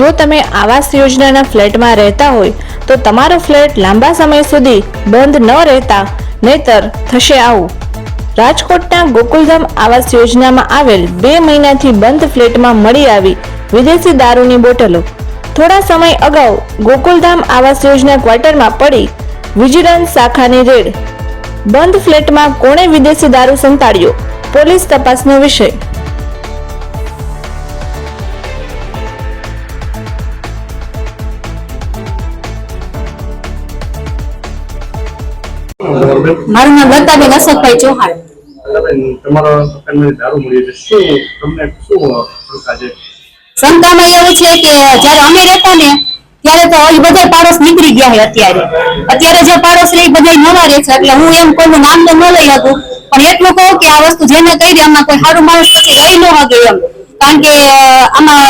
જો તમે આવાસ યોજનાના ફ્લેટમાં રહેતા હોય તો તમારો ફ્લેટ લાંબા સમય સુધી બંધ ન રહેતા નહીતર થશે આવું. રાજકોટના ગોકુલધામ આવાસ યોજનામાં આવેલ 2 મહિનાથી બંધ ફ્લેટમાં મળી આવી વિદેશી દારૂની બોટલો. થોડા સમય અગાઉ ગોકુલધામ આવાસ યોજના ક્વાર્ટરમાં પડી વિજિલન્સ શાખાની રેડ. બંધ ફ્લેટમાં કોણે વિદેશી દારૂ સંતાડ્યો? પોલીસ તપાસનો વિષય. મારું નામ લતાબેન અશોકભાઈ ચૌહાણ. શંકામાં એવું છે કે જયારે અમે રહેતા ને ત્યારે તો એ બધા પાડોશ નીકળી ગયા છે. અત્યારે જે પાડોશ રહે બધા નવા રહે છે, એટલે હું એમ કોઈનું નામ તો ન લઈ શકું, પણ એટલું કહું કે આ વસ્તુ જેને કરી આમાં કોઈ સારું માણસ પછી રહી ન શકે એમ, કારણ કે આમાં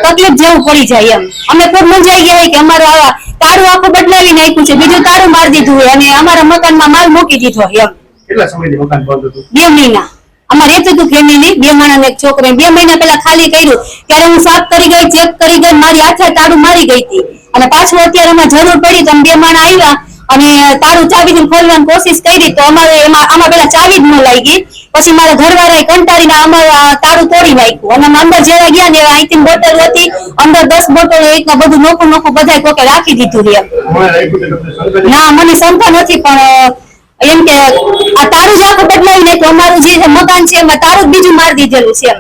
તકલીફ જેવું પડી જાય એમ. અમે ખૂબ મૂંઝાઈ ગયા કે અમારું આવા તારું આખું બદલાવી નાખ્યું છે, બીજું તારું મારી દીધું હોય અને અમારા મકાનમાં માલ મૂકી દીધો એમ. કેટલા સમયથી મકાન બંધ હતું? 2 મહિના. અમારે રહેતું હતું ફેમિલી, 2 માણસ એક છોકરો. 2 મહિના પહેલા ખાલી કર્યું ત્યારે હું સાફ કરી ગઈ, ચેક કરી ગઈ, મારી હાથે તાળું મારી ગઈ હતી અને પાછું અત્યારે અમારે જરૂર પડી તો 2 માણસ આવ્યા અને તાળું ચાવીથી ખોલવાની કોશિશ કરી તો અમારે આમાં પેલા ચાવી જ ન લાગી. પછી મારા ઘરવાળાએ કંટાળીને અમારું તાળું તોડી નાખ્યું અને અંદર જેવા ગયા ને અહીંથી બોટલ હતી, અંદર 10 બોટલ એક બધું નોખું બધા કોકે રાખી દીધું એમ. ના, મને શંકા નથી, પણ એમ કે આ તારું જ આખું બદલાવી નાખ્યું. અમારું જે મકાન છે એમાં તારું જ બીજું મારી દીધેલું છે એમ.